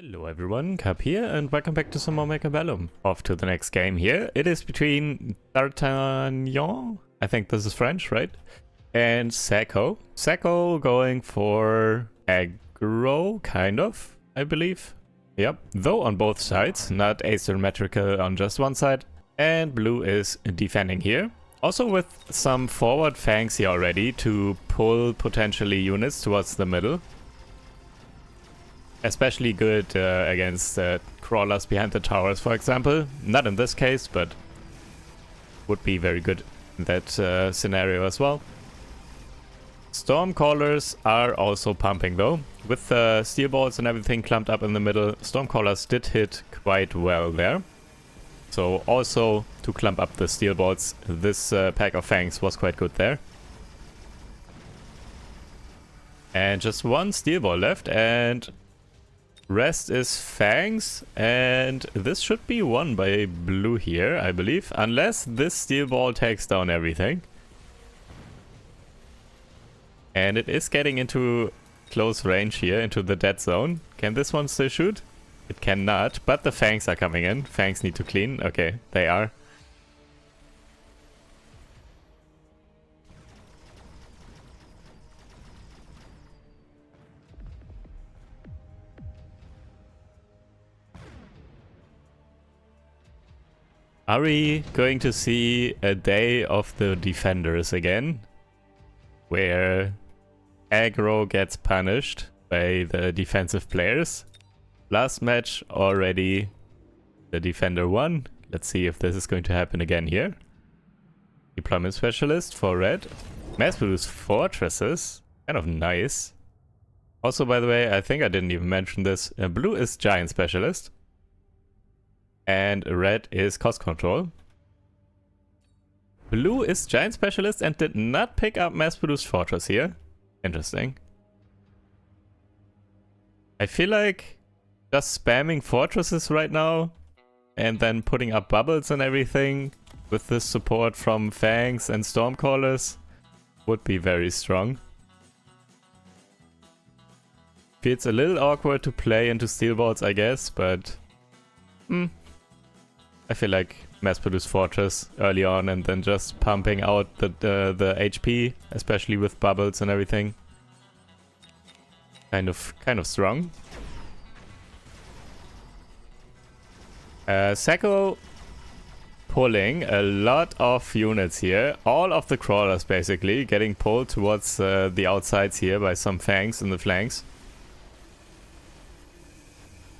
Hello everyone, Cap here, and welcome back to some more Mechabellum. Off to the next game here. It is between D'Artagnan, I think this is French, right? And Sacco. Sacco going for AGGRO, kind of, I believe. Yep, though on both sides, not asymmetrical on just one side. And blue is defending here. Also with some forward fangs here already to pull potentially units towards the middle. Especially good against crawlers behind the towers, for example. Not in this case, but would be very good in that scenario as well. Stormcallers are also pumping though. With the steel balls and everything clumped up in the middle, Stormcallers did hit quite well there. So also to clump up the steel balls, this pack of fangs was quite good there. And just one steel ball left, and rest is fangs, and this should be won by blue here, I believe, unless this steel ball takes down everything. And it is getting into close range here, into the dead zone. Can this one still shoot? It cannot, but the fangs are coming in. Fangs need to clean. Okay, they are. Are we going to see a day of the defenders again? Where aggro gets punished by the defensive players? Last match already the defender won. Let's see if this is going to happen again here. Deployment specialist for red. Mass produce fortresses. Kind of nice. Also, by the way, I think I didn't even mention this. Blue is giant specialist. And red is cost control. Blue is giant specialist and did not pick up mass produced fortress here. Interesting. I feel like just spamming fortresses right now and then putting up bubbles and everything with this support from fangs and stormcallers would be very strong. Feels a little awkward to play into steel balls, I guess, but I feel like mass-produced fortress early on and then just pumping out the HP, especially with bubbles and everything. Kind of strong. Sacco pulling a lot of units here. All of the crawlers basically getting pulled towards the outsides here by some fangs in the flanks.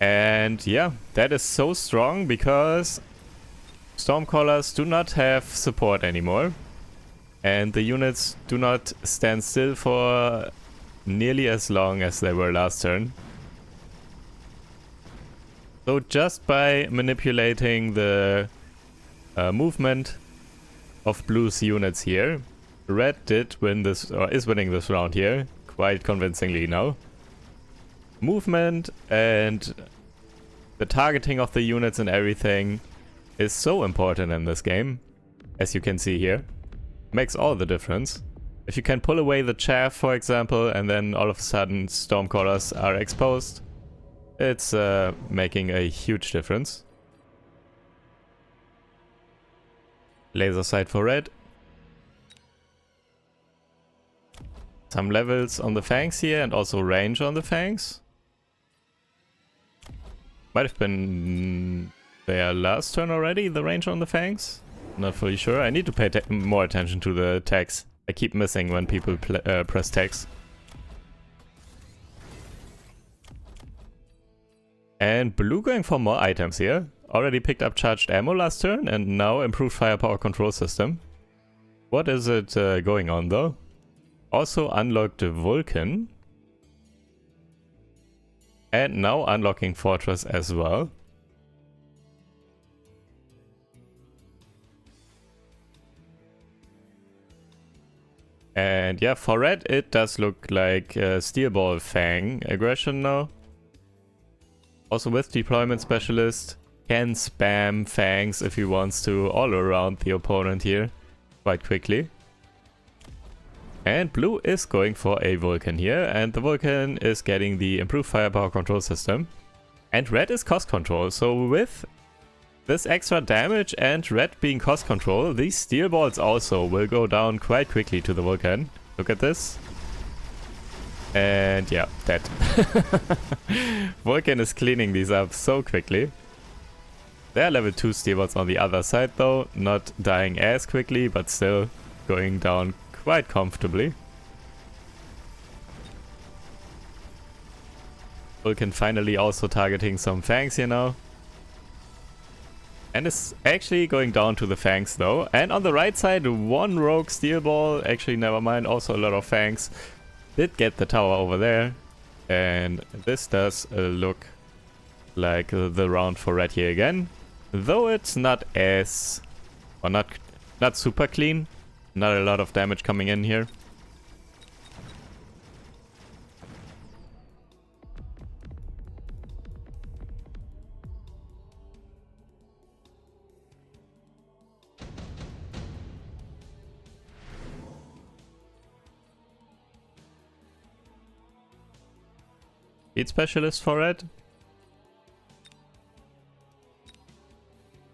And yeah, that is so strong because Stormcallers do not have support anymore, and the units do not stand still for nearly as long as they were last turn. So just by manipulating the movement of blue's units here, red did win this, or is winning this round here, quite convincingly now. Movement and the targeting of the units and everything is so important in this game, as you can see here. Makes all the difference. If you can pull away the chaff, for example, and then all of a sudden stormcallers are exposed, it's making a huge difference. Laser sight for red. Some levels on the fangs here and also range on the fangs. Might have been their last turn already, the range on the fangs? Not fully sure. I need to pay more attention to the tags. I keep missing when people press tags. And blue going for more items here. Already picked up charged ammo last turn and now improved firepower control system. What is it going on though? Also unlocked Vulcan. And now unlocking Fortress as well. And yeah, for red it does look like Steel Ball Fang aggression now. Also with Deployment Specialist, can spam Fangs if he wants to all around the opponent here quite quickly. And blue is going for a Vulcan here, and the Vulcan is getting the improved firepower control system. And red is cost control, so with this extra damage and red being cost control, these steel balls also will go down quite quickly to the Vulcan. Look at this. And yeah, dead. Vulcan is cleaning these up so quickly. There are level 2 steel balls on the other side though, not dying as quickly, but still going down quite comfortably. Vulcan finally also targeting some fangs here now. And is actually going down to the fangs though. And on the right side, one rogue steel ball, actually never mind, also a lot of fangs, did get the tower over there. And this does look like the round for red here again. Though it's not as, or not super clean. Not a lot of damage coming in here. Speed specialist for red.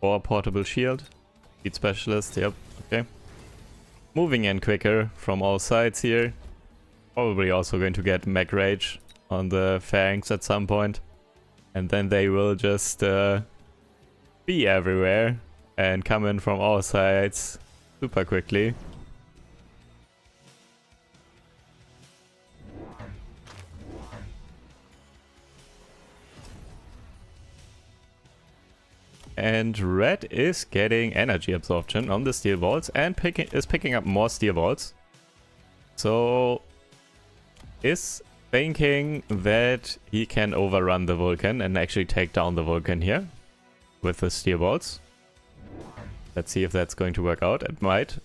Or portable shield. Speed specialist, yep, okay. Moving in quicker from all sides here. Probably also going to get mech rage on the fangs at some point. And then they will just be everywhere and come in from all sides super quickly. And red is getting energy absorption on the steel balls and is picking up more steel balls. So is thinking that he can overrun the Vulcan and actually take down the Vulcan here with the steel balls. Let's see if that's going to work out. It might.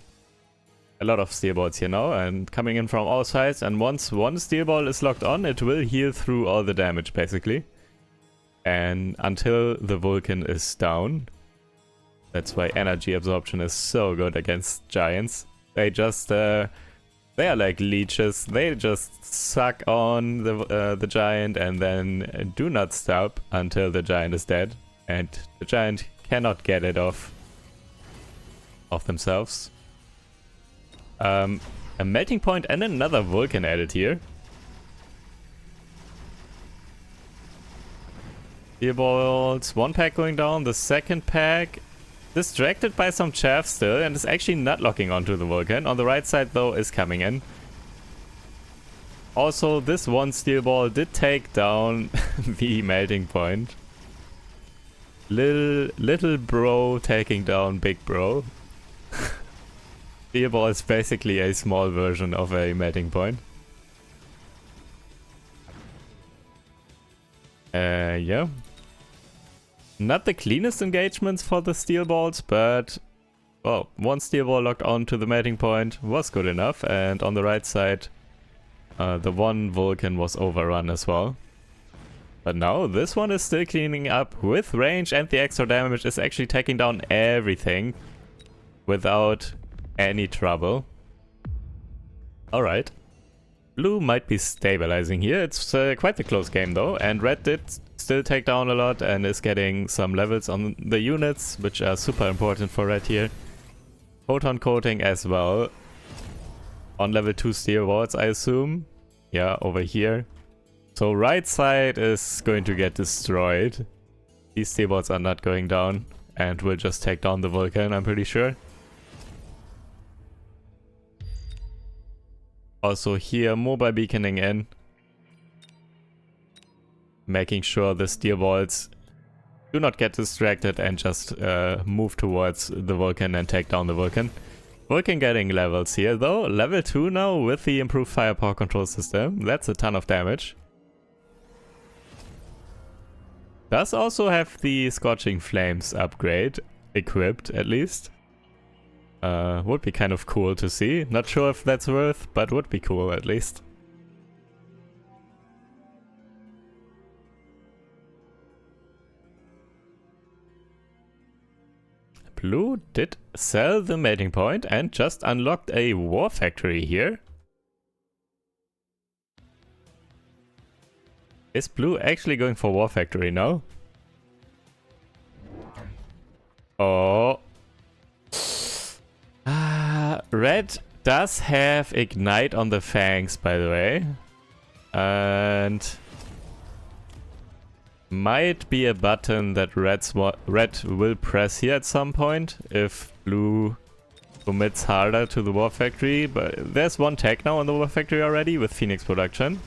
A lot of steel balls here now and coming in from all sides, and once one steel ball is locked on, it will heal through all the damage basically. And until the Vulcan is down. That's why energy absorption is so good against giants. They just they are like leeches. They just suck on the giant and then do not stop until the giant is dead. And the giant cannot get it off themselves. A melting point and another Vulcan added here. Steel balls, one pack going down, the second pack distracted by some chaff still and is actually not locking onto the Vulcan. On the right side though is coming in. Also this one steel ball did take down the melting point. Little bro taking down big bro. Steel ball is basically a small version of a melting point. Yeah. Not the cleanest engagements for the steel balls, but well, one steel ball locked onto the melting point was good enough, and on the right side the one Vulcan was overrun as well. But now this one is still cleaning up with range, and the extra damage is actually taking down everything without any trouble. Alright. Blue might be stabilizing here. It's quite a close game though, and red did still take down a lot and is getting some levels on the units, which are super important for red here. Photon coating as well. On level 2 steel balls, I assume. Yeah, over here. So right side is going to get destroyed. These steel balls are not going down and will just take down the Vulcan, I'm pretty sure. Also here, mobile beaconing in. Making sure the steel balls do not get distracted and just move towards the Vulcan and take down the Vulcan. Vulcan getting levels here though. Level 2 now with the improved firepower control system. That's a ton of damage. Does also have the Scorching Flames upgrade equipped at least. Would be kind of cool to see. Not sure if that's worth, but would be cool at least. Blue did sell the melting point and just unlocked a war factory here. Is blue actually going for War Factory now? Oh. Red does have Ignite on the Fangs, by the way. And might be a button that red will press here at some point if blue commits harder to the War Factory. But there's one tech now on the War Factory already with Phoenix production.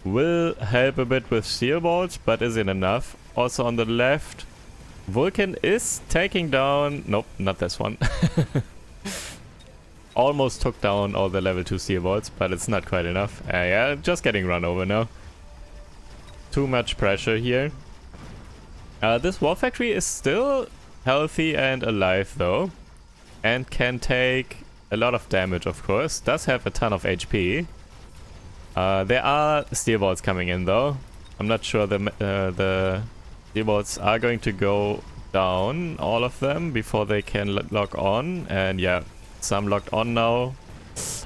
Will help a bit with Steel Balls, but isn't enough. Also on the left, Vulcan is taking down... Nope, not this one. Almost took down all the level 2 Steel Balls, but it's not quite enough. Yeah, just getting run over now. Too much pressure here. This War Factory is still healthy and alive though. And can take a lot of damage, of course. Does have a ton of HP. There are Steel Balls coming in though. I'm not sure the Steel Balls are going to go down, all of them, before they can lock on. And yeah, some locked on now.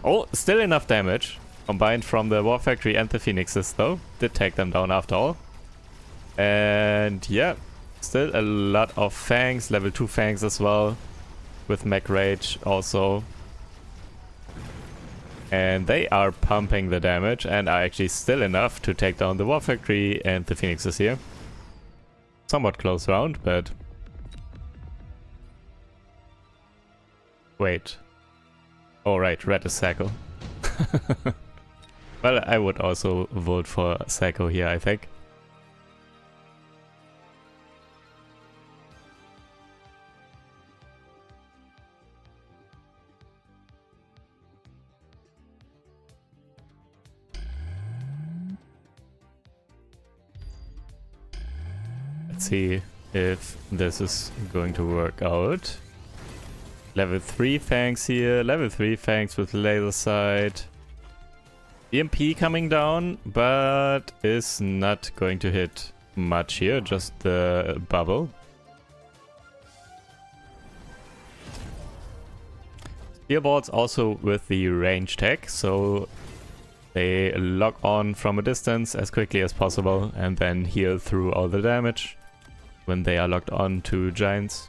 Oh, still enough damage. Combined from the War Factory and the Phoenixes though. Did take them down after all. And yeah, still a lot of Fangs, level 2 Fangs as well. With Mech Rage also. And they are pumping the damage and are actually still enough to take down the War Factory and the Phoenixes here. Somewhat close round, but... Wait. Oh right, red is Sacco. Well, I would also vote for Sacco here, I think. Let's see if this is going to work out. Level 3 Fangs here, level 3 Fangs with laser sight. EMP coming down, but is not going to hit much here, just the bubble. Steel Balls also with the range tech, so they lock on from a distance as quickly as possible and then heal through all the damage when they are locked on to giants.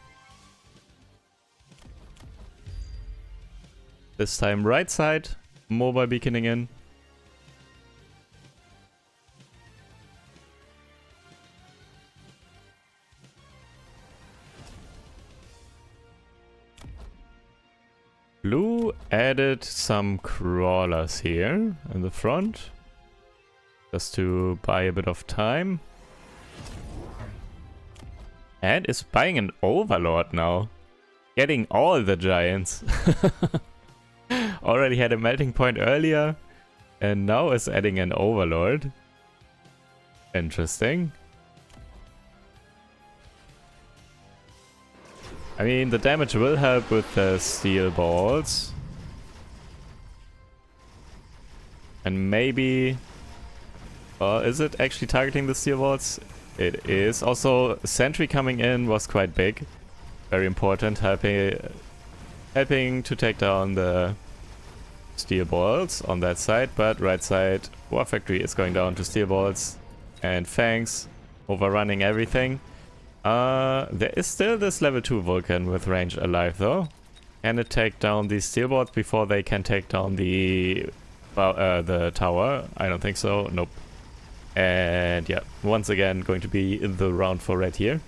This time right side, mobile beaconing in. Blue added some crawlers here in the front, just to buy a bit of time. And is buying an Overlord now. Getting all the giants. Already had a melting point earlier, and now is adding an Overlord. Interesting. I mean, the damage will help with the Steel Balls. And maybe... is it actually targeting the Steel Balls? It is. Also, Sentry coming in was quite big. Very important, helping to take down the Steel Balls on that side. But right side, War Factory is going down to Steel Balls. And Fangs overrunning everything. There is still this level 2 Vulcan with range alive though. Can it take down these Steel Balls before they can take down the tower? I don't think so. Nope. And yeah, once again going to be the round for red here.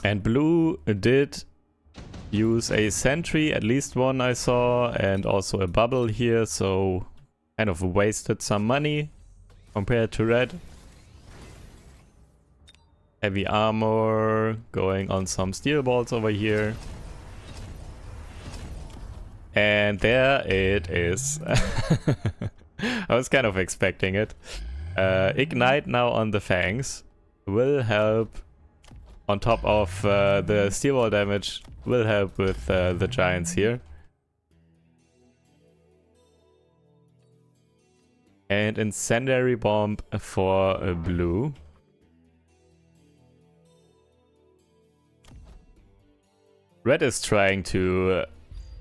And blue did use a sentry, at least one I saw, and also a bubble here, so kind of wasted some money compared to red. Heavy armor, going on some Steel Balls over here. And there it is. I was kind of expecting it. Ignite now on the Fangs will help. On top of the Steel Ball damage, will help with the giants here. And Incendiary Bomb for blue. Red is trying to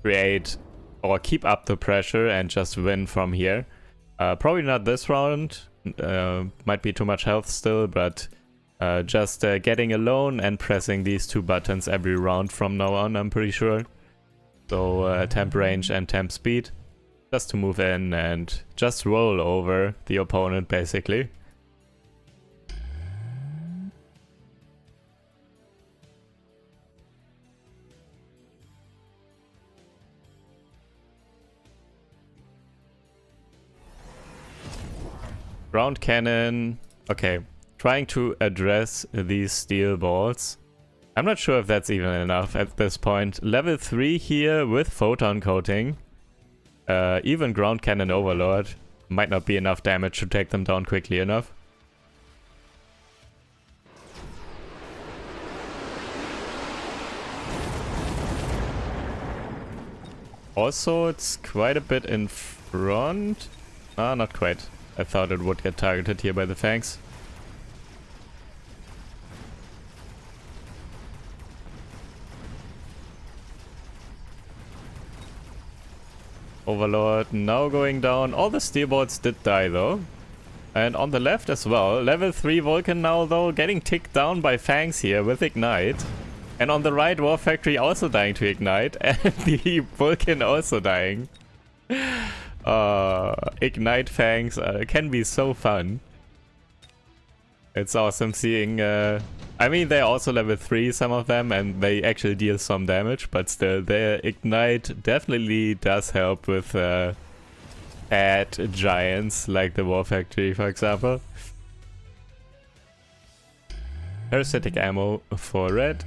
create or keep up the pressure and just win from here. Probably not this round, might be too much health still, but just getting alone and pressing these two buttons every round from now on, I'm pretty sure. So temp range and temp speed, just to move in and just roll over the opponent basically. Ground cannon, okay, trying to address these steel balls. I'm not sure if that's even enough at this point. Level 3 here with photon coating. Even ground cannon overlord might not be enough damage to take them down quickly enough. Also, it's quite a bit in front. Ah, not quite. I thought it would get targeted here by the Fangs. Overlord now going down. All the steel balls did die though. And on the left as well. Level 3 Vulcan now though, getting ticked down by Fangs here with Ignite. And on the right, War Factory also dying to Ignite. And the Vulcan also dying. Ignite Fangs can be so fun. It's awesome seeing... I mean, they're also level 3, some of them, and they actually deal some damage, but still, their Ignite definitely does help with bad giants, like the War Factory, for example. Parasitic ammo for red.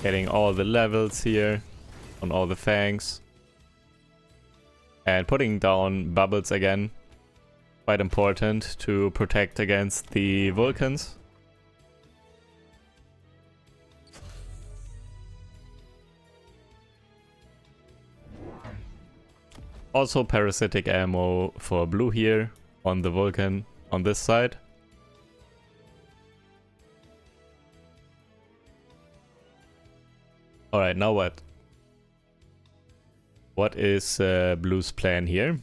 Getting all the levels here on all the Fangs. And putting down bubbles again. Quite important to protect against the Vulcans. Also parasitic ammo for blue here on the Vulcan on this side. Alright, now what? What is Blue's plan here?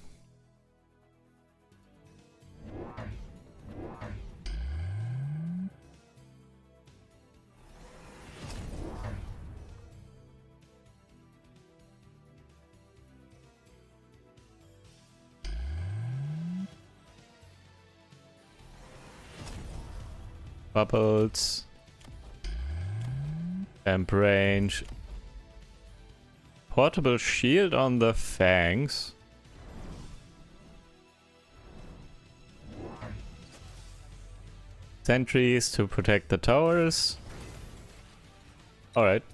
Bubbles. Temp range. Portable shield on the Fangs. Sentries to protect the towers. Alright.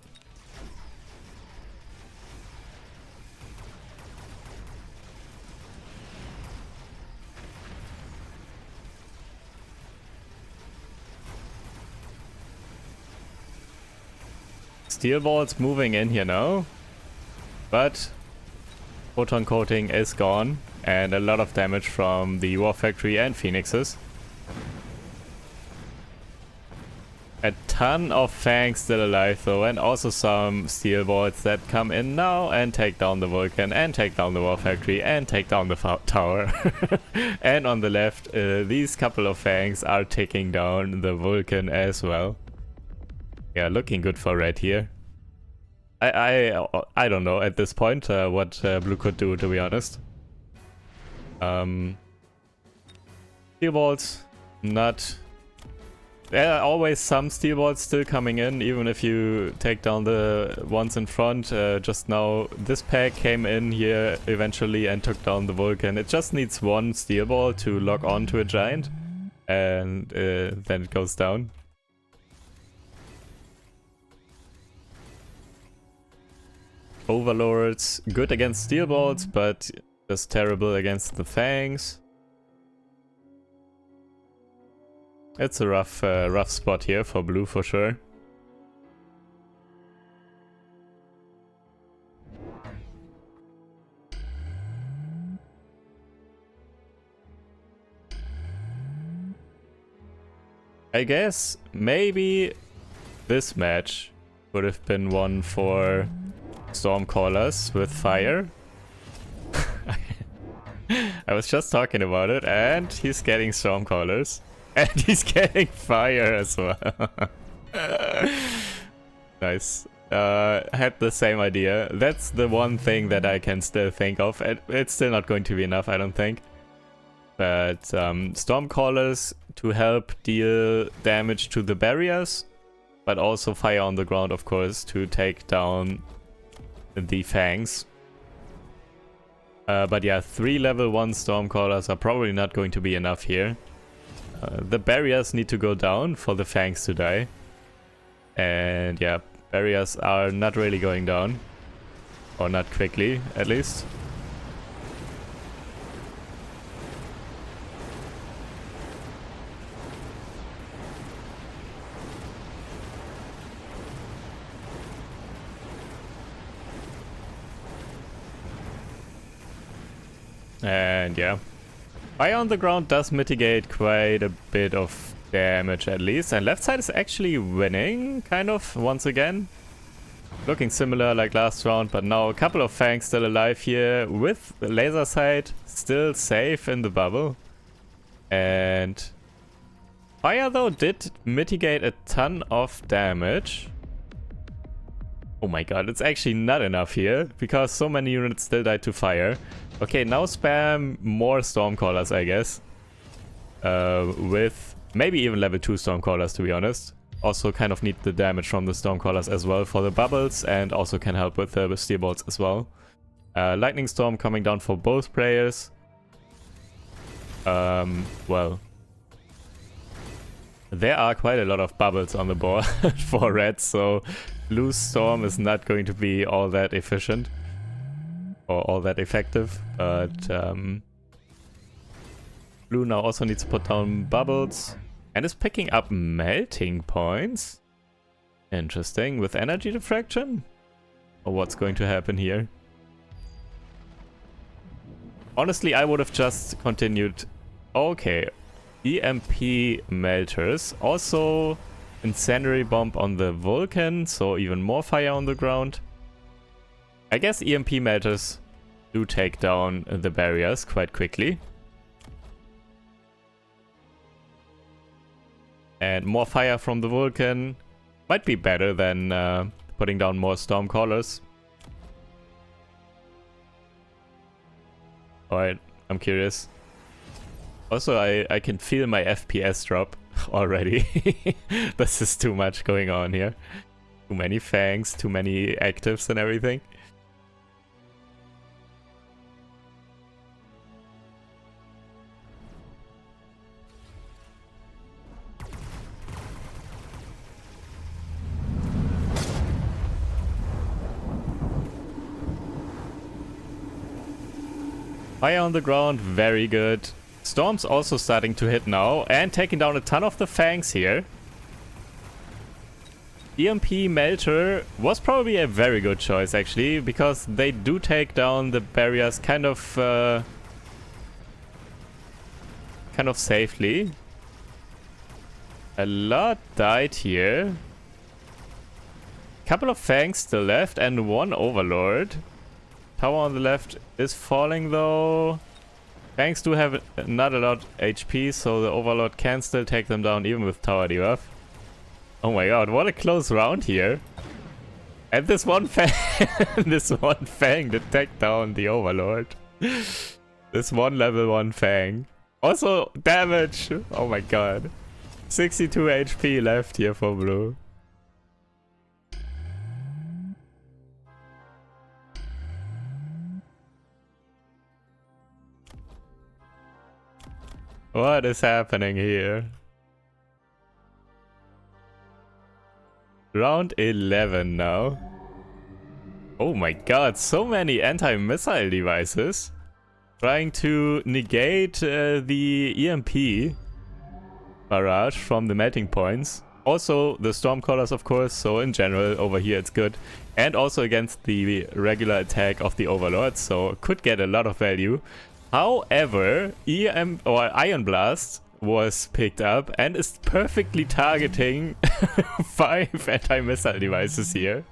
Steel balls moving in here now. But photon coating is gone, and a lot of damage from the War Factory and Phoenixes. A ton of Fangs still alive though, and also some steel balls that come in now and take down the Vulcan, and take down the War Factory, and take down the tower. And on the left, these couple of Fangs are taking down the Vulcan as well. Yeah, looking good for red here. I don't know at this point what blue could do, to be honest. Steel balls, not... There are always some steel balls still coming in, even if you take down the ones in front. Just now, this pack came in here eventually and took down the Vulcan. It just needs one steel ball to lock on to a giant, and then it goes down. Overlords, good against steel balls, but just terrible against the Fangs. It's a rough spot here for blue for sure. I guess maybe this match would have been one for Stormcallers with fire. I was just talking about it, and he's getting Stormcallers. And he's getting fire as well. Nice. Had the same idea. That's the one thing that I can still think of. It's still not going to be enough, I don't think. But Stormcallers to help deal damage to the barriers, but also fire on the ground, of course, to take down the fangs. But yeah, 3 level 1 Stormcallers are probably not going to be enough here. The barriers need to go down for the fangs to die. And yeah, barriers are not really going down. Or not quickly, at least. And yeah, fire on the ground does mitigate quite a bit of damage at least. And left side is actually winning, kind of, once again. Looking similar like last round, but now a couple of fangs still alive here with the laser sight still safe in the bubble. And fire though did mitigate a ton of damage. Oh my god, it's actually not enough here, because so many units still died to fire. Okay, now spam more Stormcallers, I guess. With maybe even level 2 Stormcallers, to be honest. Also kind of need the damage from the Stormcallers as well for the bubbles, and also can help with the steel bolts as well. Lightning Storm coming down for both players. Well, there are quite a lot of bubbles on the board for red, so blue Storm is not going to be all that efficient or all that effective, but blue now also needs to put down bubbles and is picking up melting points. Interesting, with energy diffraction? Or what's going to happen here? Honestly, I would have just continued. Okay, EMP melters, also incendiary bomb on the Vulcan, so even more fire on the ground. I guess EMP melters do take down the barriers quite quickly. And more fire from the Vulcan might be better than putting down more Stormcallers. Alright, I'm curious. Also, I can feel my FPS drop already. This is too much going on here. Too many fangs, too many actives and everything. Fire on the ground, very good. Storm's also starting to hit now and taking down a ton of the fangs here. EMP Melter was probably a very good choice actually, because they do take down the barriers kind of safely. A lot died here. Couple of fangs still left and one Overlord. Tower on the left is falling though. Fangs do have not a lot HP, so the Overlord can still take them down even with tower debuff. Oh my god, what a close round here. And this one fang, this one fang did take down the Overlord. This one level 1 fang. Also damage. Oh my god. 62 HP left here for blue. What is happening here? Round 11 now. Oh my god, so many anti-missile devices. Trying to negate the EMP barrage from the melting points. Also the Stormcallers, of course, so in general over here it's good. And also against the regular attack of the Overlord, so could get a lot of value. However, Iron Blast was picked up and is perfectly targeting 5 anti-missile devices here.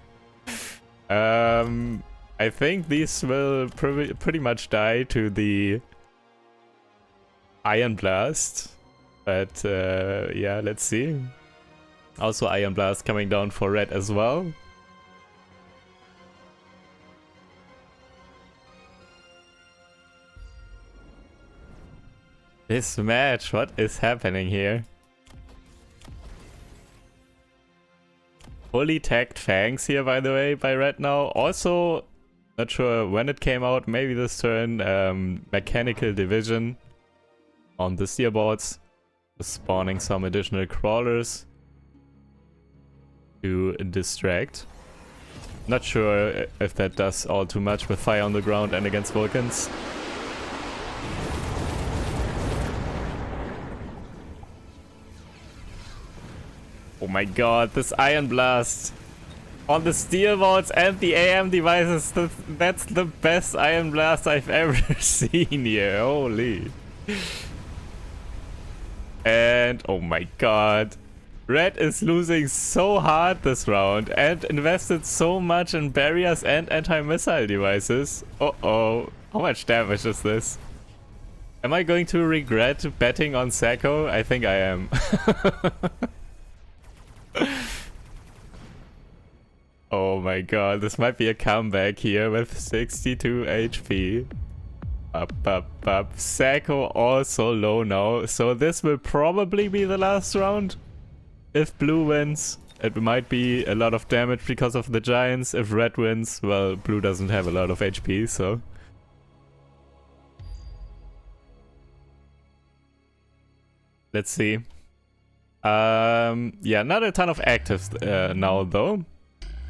I think these will pretty much die to the Iron Blast. But yeah, let's see. Also Iron Blast coming down for red as well. This match, what is happening here? Fully tagged Fangs here, by the way, by red now. Also, not sure when it came out, maybe this turn, Mechanical Division on the steerboards. Spawning some additional crawlers to distract. Not sure if that does all too much with fire on the ground and against Vulcans. Oh my god, this Iron Blast on the steerboards and the AM devices, that's the best Iron Blast I've ever seen here, holy. And oh my god, red is losing so hard this round and invested so much in barriers and anti-missile devices. Uh-oh, how much damage is this? Am I going to regret betting on Sacco? I think I am. Oh my god, this might be a comeback here with 62 HP. Up. Sacco also low now, so this will probably be the last round. If blue wins, it might be a lot of damage because of the giants. If red wins, well, blue doesn't have a lot of HP, so... Let's see. Yeah, not a ton of actives now though.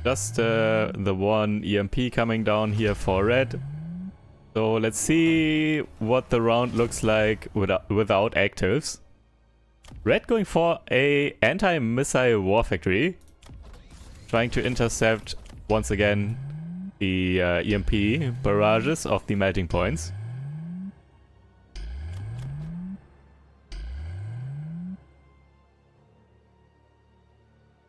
Just the one EMP coming down here for red. So let's see what the round looks like without actives. Red going for a anti-missile war factory. Trying to intercept once again the EMP barrages of the melting points.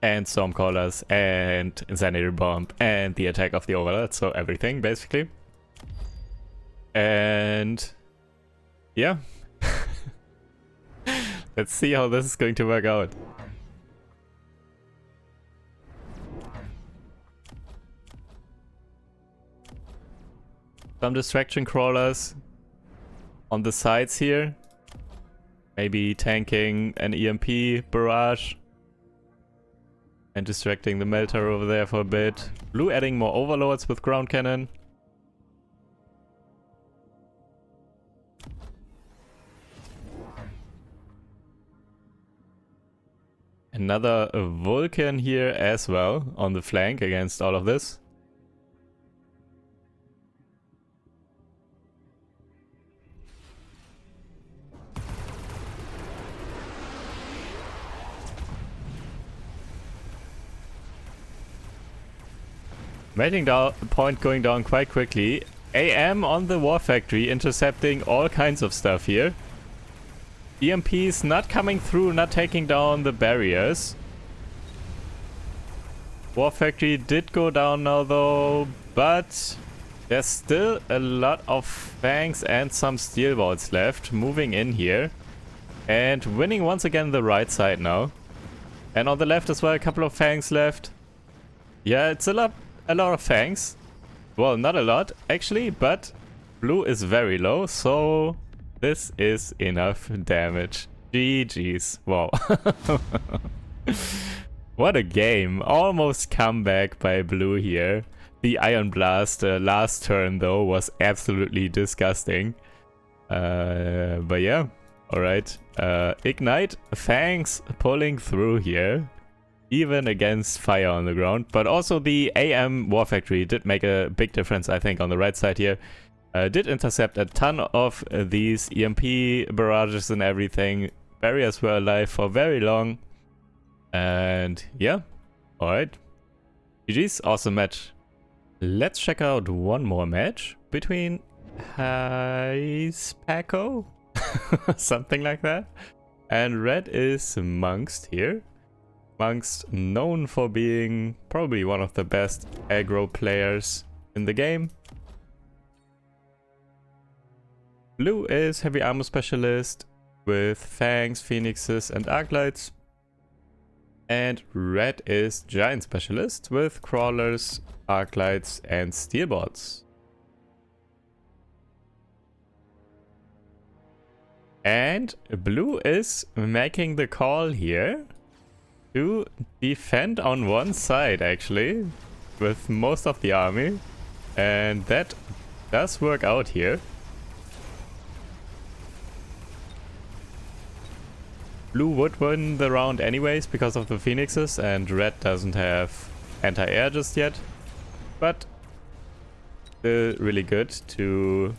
And Stormcallers, and Insanity Bomb, and the attack of the Overlord, so everything, basically. And... yeah. Let's see how this is going to work out. Some distraction crawlers on the sides here. Maybe tanking an EMP barrage. And distracting the Melter over there for a bit. Blue adding more Overlords with ground cannon. Another Vulcan here as well on the flank against all of this. Melting point going down quite quickly. AM on the war factory intercepting all kinds of stuff here. EMPs not coming through, not taking down the barriers. War factory did go down now though, but there's still a lot of Fangs and some steelboards left moving in here. And winning once again the right side now. And on the left as well, a couple of Fangs left. Yeah, it's a lot of Fangs. Well, not a lot actually, but blue is very low, so this is enough damage. GG's. Wow. What a game. Almost comeback by blue here. The Iron Blast last turn though was absolutely disgusting. But yeah, alright. Ignite, Fangs pulling through here. Even against fire on the ground. But also the AM War Factory did make a big difference, I think, on the right side here. Did intercept a ton of these EMP barrages and everything. Barriers were alive for very long. And yeah, alright. GG's, awesome match. Let's check out one more match between Paco, something like that, And red is amongst here. Amongst known for being probably one of the best aggro players in the game. Blue is heavy armor specialist with fangs, phoenixes and arclights. And red is giant specialist with crawlers, arclights and steel bots. And blue is making the call here to defend on one side actually with most of the army, and that does work out here. Blue would win the round anyways because of the phoenixes, and red doesn't have anti-air just yet, but still really good to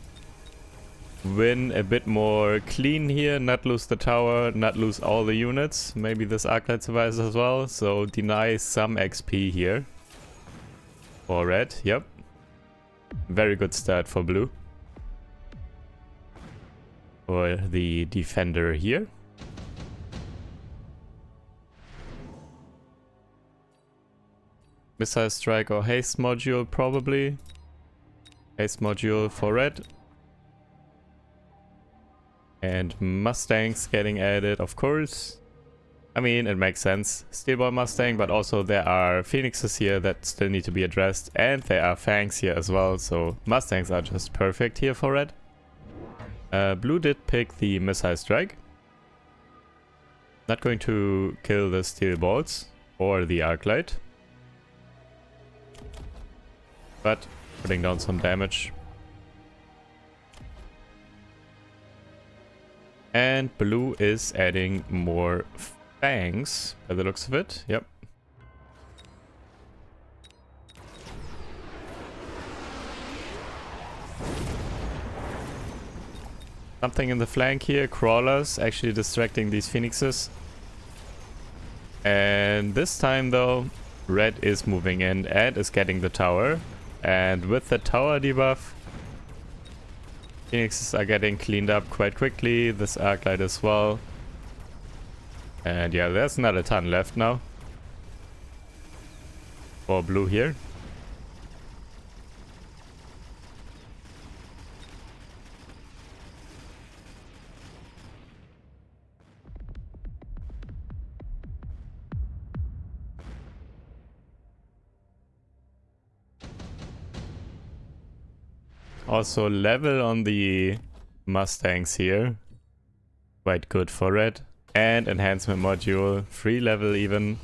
win a bit more clean here, not lose the tower, not lose all the units. Maybe this arclight survives as well, so deny some XP here for red. Yep, very good start for blue, for the defender here. Missile strike or haste module probably. Haste module for red. And Mustangs getting added, of course. I mean, it makes sense. Steel Ball Mustang, but also there are Phoenixes here that still need to be addressed. And there are Fangs here as well, so Mustangs are just perfect here for red. Blue did pick the Missile Strike. Not going to kill the Steel Balls or the Arclight, but putting down some damage. And blue is adding more fangs by the looks of it. Yep. Something in the flank here. Crawlers actually distracting these phoenixes. And this time though, red is moving in and is getting the tower. And with the tower debuff, phoenixes are getting cleaned up quite quickly. This arclight as well. And yeah, there's not a ton left now for blue here. Also level on the Mustangs here. Quite good for red. And enhancement module, 3 level even.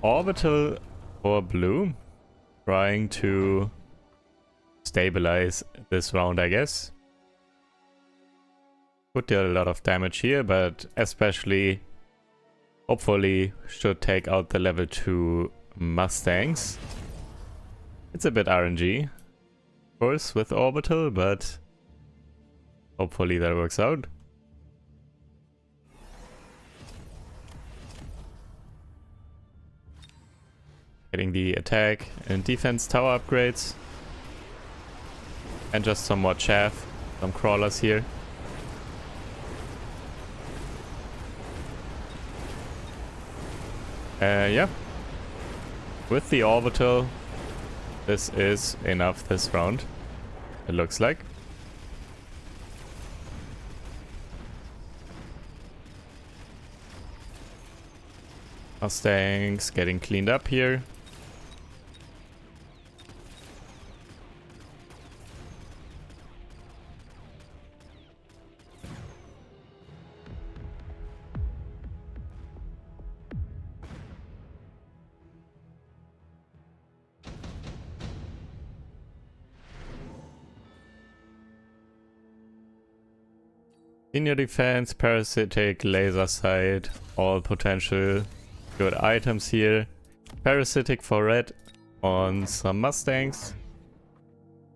Orbital for blue. Trying to stabilize this round, I guess. Could deal a lot of damage here, but especially, hopefully, should take out the level 2 Mustangs. It's a bit RNG, of course, with Orbital, but hopefully that works out. Getting the attack and defense tower upgrades. And just some more chaff, some crawlers here. Yeah. With the orbital, this is enough this round, it looks like. Mustangs getting cleaned up here. Senior defense, parasitic, laser sight, all potential good items here. Parasitic for red on some Mustangs.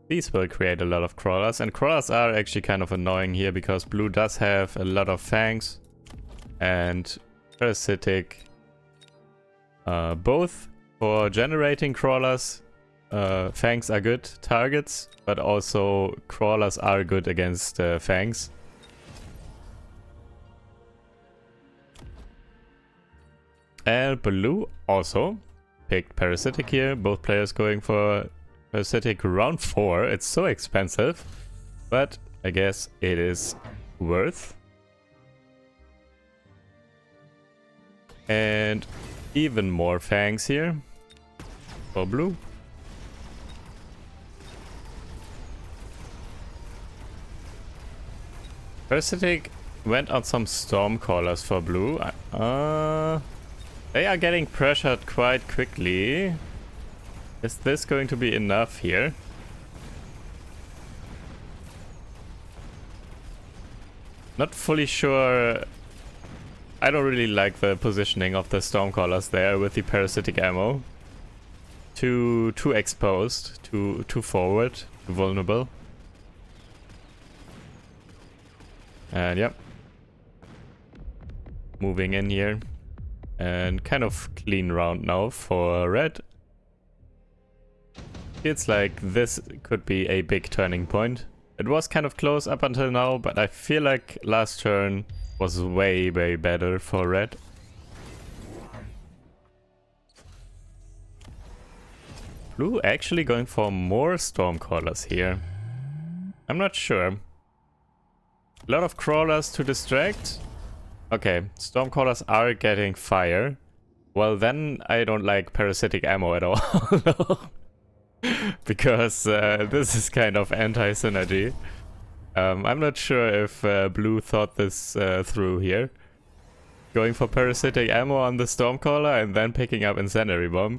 These will create a lot of crawlers, and crawlers are actually kind of annoying here because blue does have a lot of fangs and parasitic both for generating crawlers Fangs are good targets, but also crawlers are good against Fangs. And blue also picked Parasitic here. Both players going for Parasitic round 4. It's so expensive, but I guess it is worth. And even more Fangs here for blue. Parasitic went on some Stormcallers for blue. They are getting pressured quite quickly. Is this going to be enough here? Not fully sure. I don't really like the positioning of the Stormcallers there with the Parasitic ammo. Too exposed, too forward, too vulnerable. And yep. Moving in here. And kind of clean round now for red. Feels like this could be a big turning point. It was kind of close up until now, but I feel like last turn was way better for red. Blue actually going for more Stormcallers here. I'm not sure. A lot of crawlers to distract. Okay, Stormcallers are getting fire. Well, then I don't like Parasitic ammo at all. Because this is kind of anti-synergy. I'm not sure if blue thought this through here. Going for Parasitic ammo on the Stormcaller and then picking up Incendiary Bomb.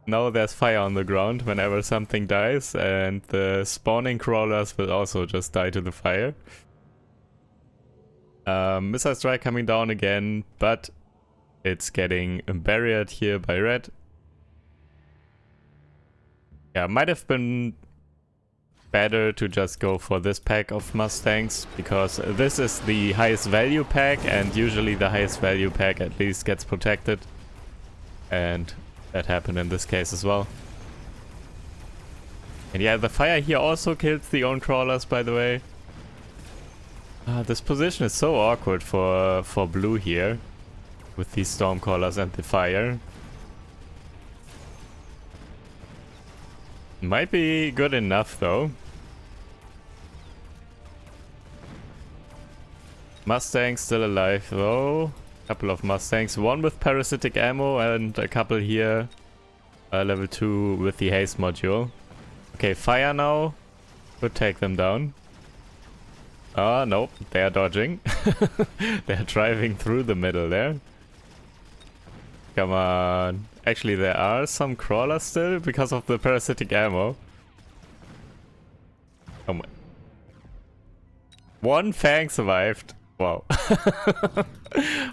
Now there's fire on the ground whenever something dies, and the spawning crawlers will also just die to the fire. Missile Strike coming down again, but it's getting barriered here by red. Yeah, might have been better to just go for this pack of Mustangs, because this is the highest value pack, and usually the highest value pack at least gets protected. And that happened in this case as well. And yeah, the fire here also kills the own crawlers, by the way. This position is so awkward for blue here, with these Stormcallers and the fire. Might be good enough though. Mustangs still alive though. Couple of Mustangs, one with Parasitic ammo and a couple here. Level 2 with the haste module. Okay, fire now. Could take them down. Nope, they are dodging. They're driving through the middle there. Come on. Actually, there are some crawlers still because of the Parasitic ammo. Oh my. One Fang survived. Wow.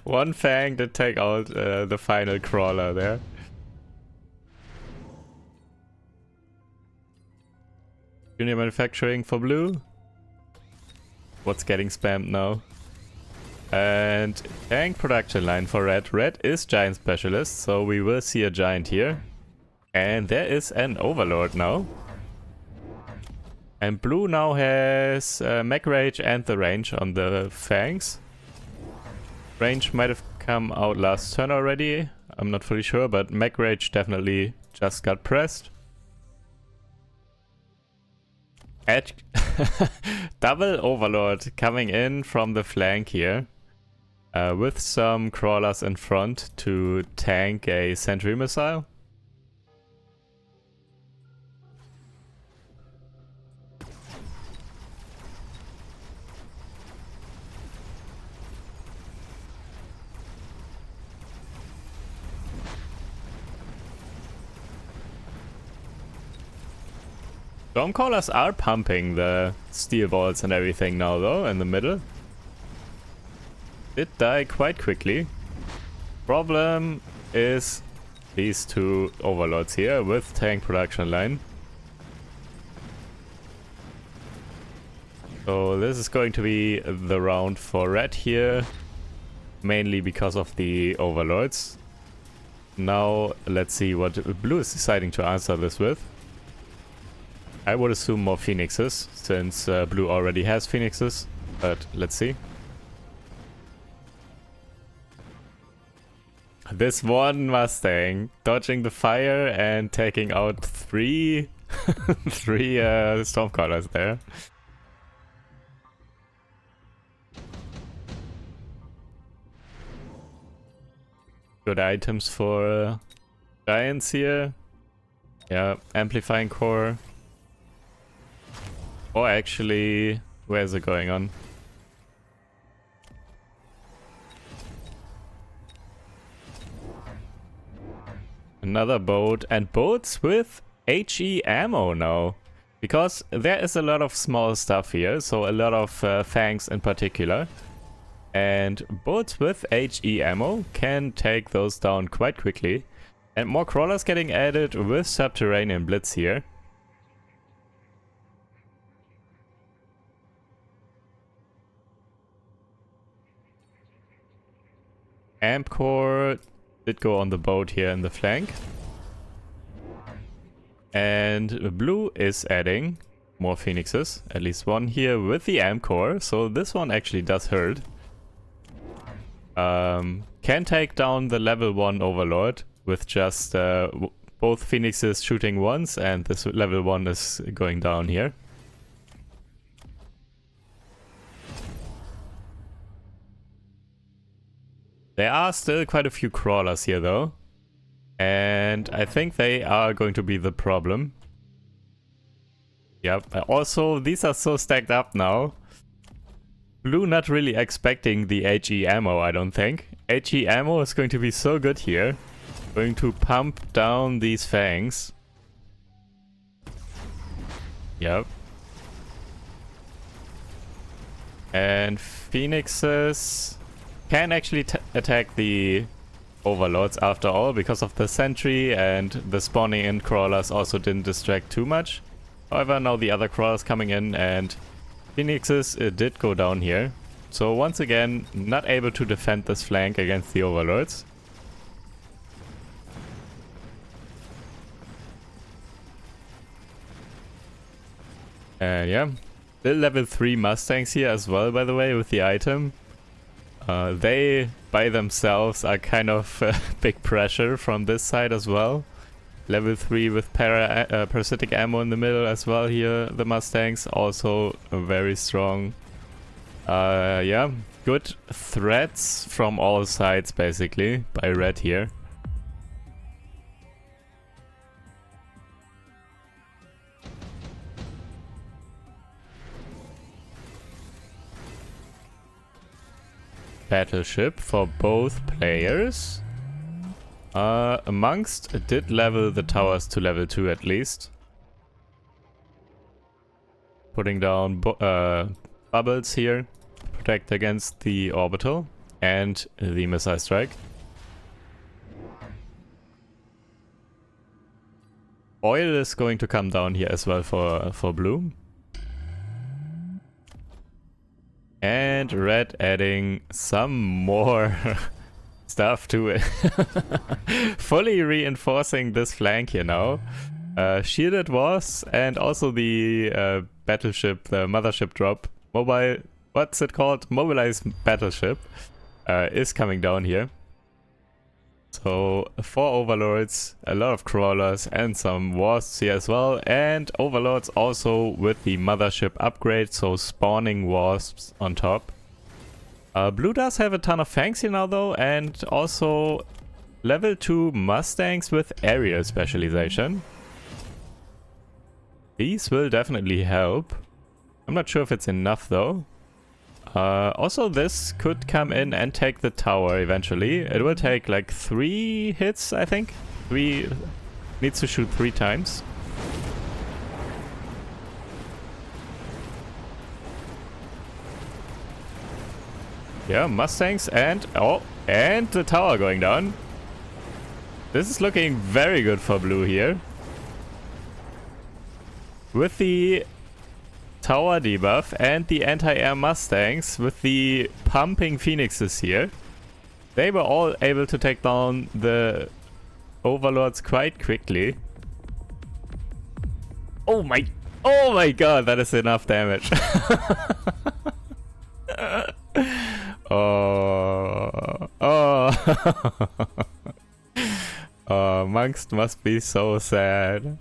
One Fang did take out the final crawler there. Junior manufacturing for blue. What's getting spammed now? And tank production line for red. Red is giant specialist, so we will see a giant here. And there is an overlord now. And blue now has mech rage and the range on the fangs. Range might have come out last turn already. I'm not fully sure, but mech rage definitely just got pressed. Double overlord coming in from the flank here. With some crawlers in front to tank a sentry missile. Stormcallers are pumping the steel balls and everything now though, in the middle. Did die quite quickly. Problem is these two overlords here with tank production line. So this is going to be the round for red here, mainly because of the overlords. Now let's see what blue is deciding to answer this with. I would assume more Phoenixes, since blue already has Phoenixes, but let's see. This one Mustang dodging the fire and taking out three Stormcallers there. Good items for Giants here. Yeah, amplifying core. Or actually, where's it going on? Another boat, and boats with HE ammo now. Because there is a lot of small stuff here, so a lot of Fangs in particular. And boats with HE ammo can take those down quite quickly. And more crawlers getting added with Subterranean Blitz here. Amp core did go on the boat here in the flank. And blue is adding more Phoenixes, at least one here with the amp core, so this one actually does hurt. Can take down the level 1 Overlord with just both Phoenixes shooting once, and this level 1 is going down here. There are still quite a few crawlers here though, and I think they are going to be the problem. Yep, also these are so stacked up now. Blue not really expecting the HE ammo, I don't think. HE ammo is going to be so good here. Going to pump down these Fangs. Yep. And Phoenixes can actually attack the Overlords after all, because of the sentry, and the spawning in crawlers also didn't distract too much. However, now the other crawlers coming in, and Phoenixes did go down here. So once again, not able to defend this flank against the Overlords. And yeah, still level 3 Mustangs here as well, by the way, with the item. They, by themselves, are kind of big pressure from this side as well. Level 3 with parasitic ammo in the middle as well here, the Mustangs, also very strong. Yeah, good threats from all sides basically, by red here. Battleship for both players. Amongst did level the towers to level 2 at least. Putting down bubbles here to protect against the orbital and the missile strike. Oil is going to come down here as well for blue. And red adding some more stuff to it. Fully reinforcing this flank here now. Shielded was, and also the battleship, the mothership drop, what's it called? Mobilized battleship is coming down here. So 4 Overlords, a lot of crawlers and some wasps here as well, and Overlords also with the mothership upgrade, so spawning wasps on top. Blue does have a ton of Fangs here now though, and also level 2 Mustangs with area specialization. These will definitely help. I'm not sure if it's enough though. Also this could come in and take the tower eventually. It will take like 3 hits, I think. Needs to shoot 3 times. Yeah, Mustangs and the tower going down. This is looking very good for blue here. With the tower debuff and the anti-air Mustangs with the pumping Phoenixes here, they were all able to take down the Overlords quite quickly. Oh my Oh my god, that is enough damage. Oh. Oh. Oh, monks must be so sad.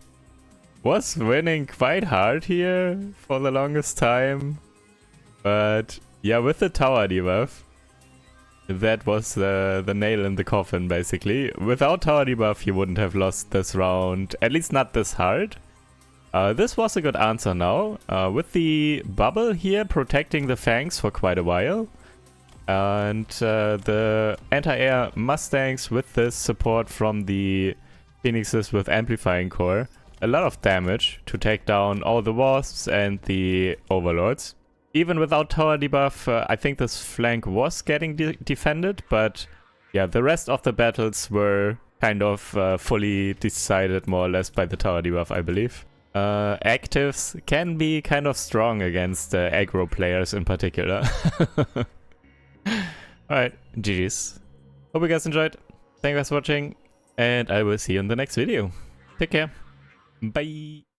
Was winning quite hard here for the longest time. But yeah, with the tower debuff, that was the nail in the coffin, basically. Without tower debuff, you wouldn't have lost this round, at least not this hard. This was a good answer now, with the bubble here protecting the Fangs for quite a while. And the anti-air Mustangs with this support from the Phoenixes with amplifying core. A lot of damage to take down all the Wasps and the Overlords. Even without tower debuff, I think this flank was getting defended, but yeah, the rest of the battles were kind of fully decided more or less by the tower debuff, I believe. Actives can be kind of strong against aggro players in particular. Alright, GG's. Hope you guys enjoyed. Thank you guys for watching, and I will see you in the next video. Take care. Bye.